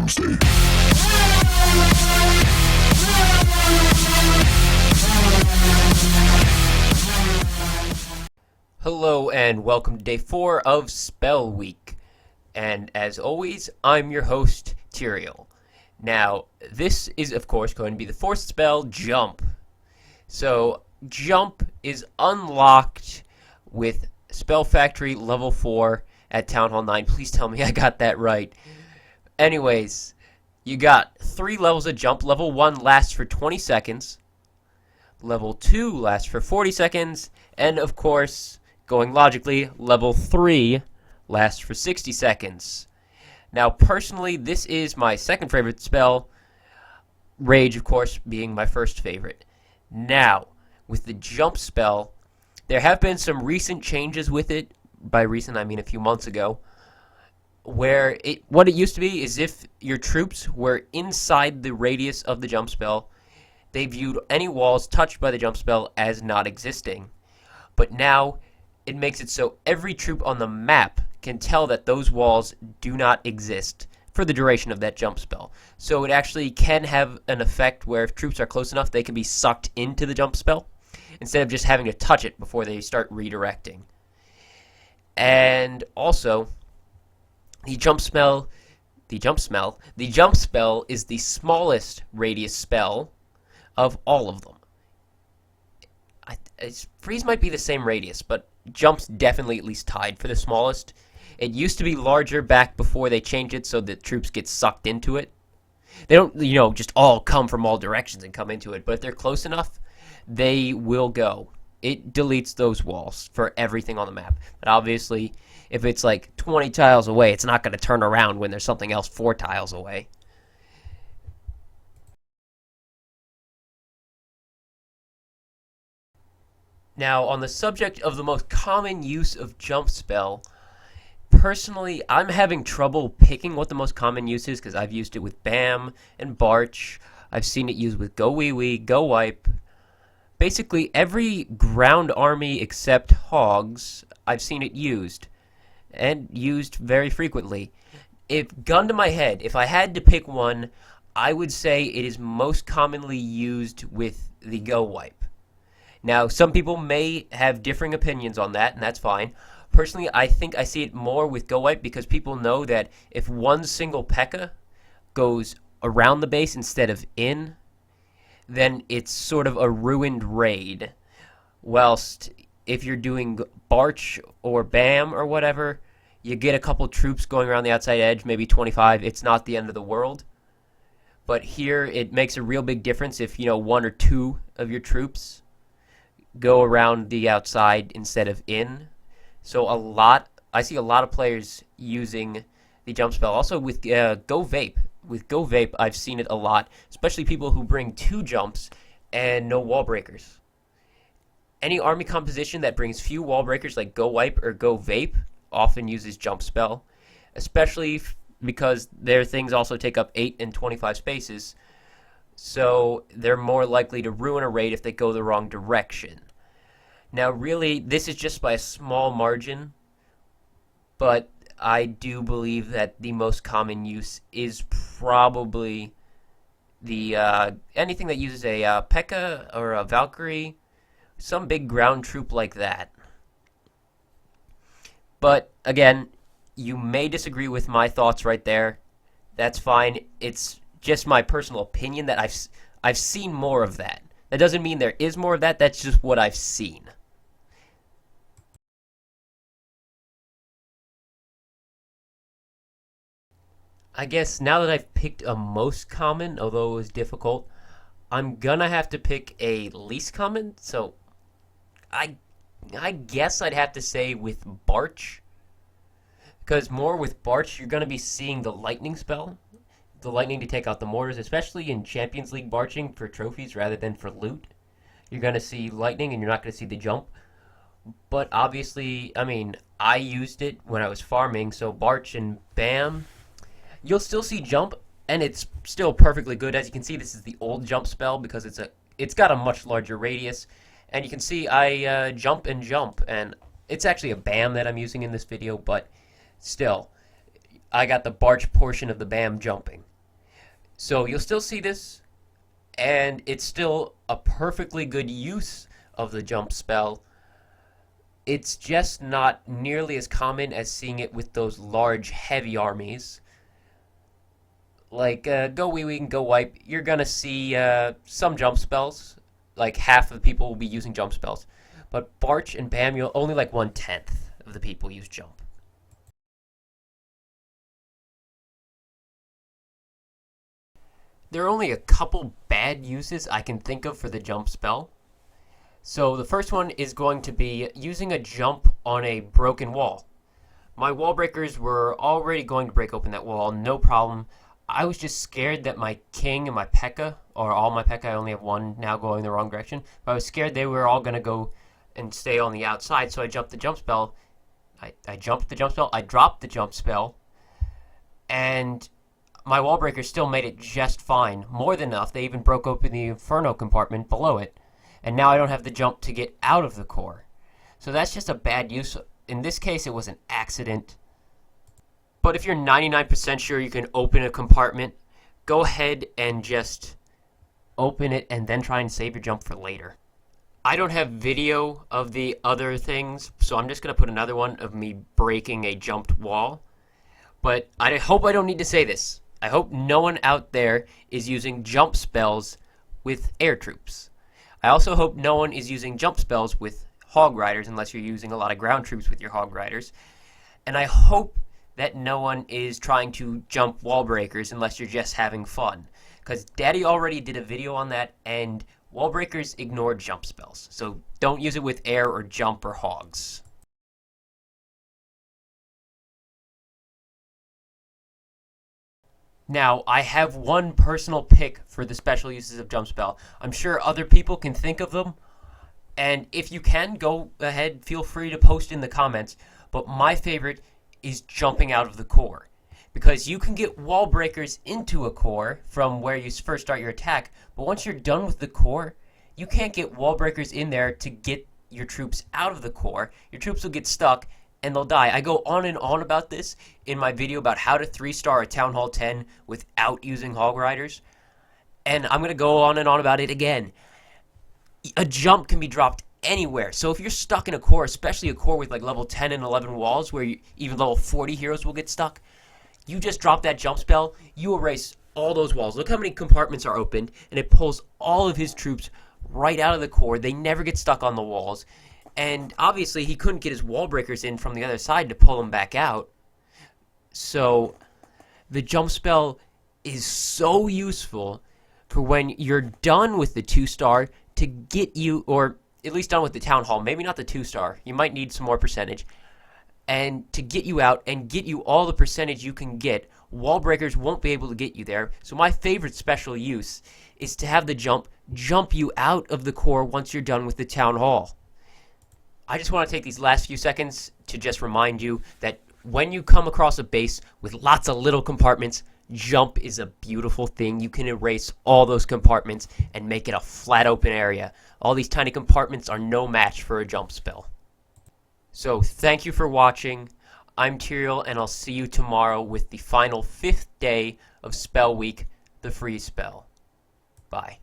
Wednesday. Hello and welcome to day 4 of Spell Week. And as always, I'm your host, Tyrael. Now, this is of course going to be the 4th spell, Jump. So, Jump is unlocked with Spell Factory level 4 at Town Hall 9. Please tell me I got that right. Anyways, you got 3 levels of Jump. Level 1 lasts for 20 seconds. Level 2 lasts for 40 seconds. And of course, going logically, level 3 lasts for 60 seconds. Now, personally, this is my second favorite spell. Rage, of course, being my first favorite. Now, with the Jump spell, there have been some recent changes with it. By recent, I mean a few months ago. Where what it used to be is if your troops were inside the radius of the Jump spell, they viewed any walls touched by the Jump spell as not existing. But now, it makes it so every troop on the map can tell that those walls do not exist for the duration of that Jump spell. So it actually can have an effect where if troops are close enough, they can be sucked into the Jump spell instead of just having to touch it before they start redirecting. And also, the Jump spell is the smallest radius spell of all of them. Freeze might be the same radius, but Jump's definitely at least tied for the smallest. It used to be larger back before they changed it so that troops get sucked into it. They don't, just all come from all directions and come into it, but if they're close enough, they will go. It deletes those walls for everything on the map. But obviously, if it's like 20 tiles away, it's not going to turn around when there's something else 4 tiles away. Now, on the subject of the most common use of Jump spell, personally, I'm having trouble picking what the most common use is because I've used it with Bam and Barch. I've seen it used with Go Wee Wee, Go Wipe. Basically, every ground army except Hogs, I've seen it used, and used very frequently. Gun to my head, if I had to pick one, I would say it is most commonly used with the Go Wipe. Now, some people may have differing opinions on that, and that's fine. Personally, I think I see it more with Go Wipe because people know that if one single P.E.K.K.A goes around the base instead of in, then it's sort of a ruined raid. Whilst if you're doing Barch or Bam or whatever, you get a couple troops going around the outside edge, maybe 25, it's not the end of the world. But here, it makes a real big difference if, 1 or 2 of your troops go around the outside instead of in. So I see a lot of players using the Jump spell. Also with Go Vape. With Go Vape, I've seen it a lot, especially people who bring 2 jumps and no wall breakers. Any army composition that brings few wall breakers like Go Wipe or Go Vape often uses Jump spell, especially because their things also take up 8 and 25 spaces, so they're more likely to ruin a raid if they go the wrong direction. Now, really, this is just by a small margin, but I do believe that the most common use is probably the anything that uses a P.E.K.K.A or a Valkyrie, some big ground troop like that. But again, you may disagree with my thoughts right there. That's fine. It's just my personal opinion that I've seen more of that. That doesn't mean there is more of that. That's just what I've seen. I guess now that I've picked a most common, although it was difficult, I'm gonna have to pick a least common. So I guess I'd have to say with Barch, because more with Barch, you're gonna be seeing the lightning spell, the lightning to take out the mortars, especially in Champions League Barching for trophies rather than for loot. You're gonna see lightning, and you're not gonna see the jump. But obviously, I used it when I was farming, so Barch and Bam. You'll still see jump, and it's still perfectly good. As you can see, this is the old jump spell because it's got a much larger radius. And you can see I jump, and it's actually a BAM that I'm using in this video, but still, I got the Barch portion of the BAM jumping. So you'll still see this, and it's still a perfectly good use of the jump spell. It's just not nearly as common as seeing it with those large, heavy armies. Like, Go Wee Wee and Go Wipe, you're gonna see some jump spells. Like, half of the people will be using jump spells. But Barch and Bam, you'll only like 1/10 of the people use jump. There are only a couple bad uses I can think of for the jump spell. So the first one is going to be using a jump on a broken wall. My wall breakers were already going to break open that wall, no problem. I was just scared that my king and my P.E.K.K.A, or all my P.E.K.K.A, I only have one now going the wrong direction, but I was scared they were all going to go and stay on the outside, so I jumped the jump spell. I jumped the jump spell, I dropped the jump spell, and my wall breakers still made it just fine. More than enough, they even broke open the inferno compartment below it, and now I don't have the jump to get out of the core. So that's just a bad use. In this case, it was an accident. But if you're 99% sure you can open a compartment, go ahead and just open it and then try and save your jump for later. I don't have video of the other things, so I'm just going to put another one of me breaking a jumped wall. But I hope I don't need to say this. I hope no one out there is using jump spells with air troops. I also hope no one is using jump spells with hog riders unless you're using a lot of ground troops with your hog riders. And I hope that no one is trying to jump wall breakers unless you're just having fun. Because Daddy already did a video on that, and wall breakers ignore jump spells. So don't use it with air or jump or hogs. Now, I have one personal pick for the special uses of jump spell. I'm sure other people can think of them, and if you can, go ahead, feel free to post in the comments. But my favorite is jumping out of the core, because you can get wall breakers into a core from where you first start your attack, but once you're done with the core, you can't get wall breakers in there to get your troops out of the core. Your troops will get stuck and they'll die. I go on and on about this in my video about how to 3-star a Town Hall 10 without using hog riders, and I'm going to go on and on about it again. A jump can be dropped anywhere. So if you're stuck in a core, especially a core with like level 10 and 11 walls where even level 40 heroes will get stuck, you just drop that jump spell, you erase all those walls. Look how many compartments are opened, and it pulls all of his troops right out of the core. They never get stuck on the walls. And obviously he couldn't get his wall breakers in from the other side to pull them back out. So the jump spell is so useful for when you're done with the 2-star to get you, or at least done with the Town Hall, maybe not the 2-star, you might need some more percentage, and to get you out and get you all the percentage you can get. Wall breakers won't be able to get you there. So my favorite special use is to have the jump you out of the core once you're done with the Town Hall. I just want to take these last few seconds to just remind you that when you come across a base with lots of little compartments, jump is a beautiful thing. You can erase all those compartments and make it a flat open area. All these tiny compartments are no match for a jump spell. So thank you for watching. I'm Tyrael, and I'll see you tomorrow with the final 5th day of Spell Week, the free spell. Bye.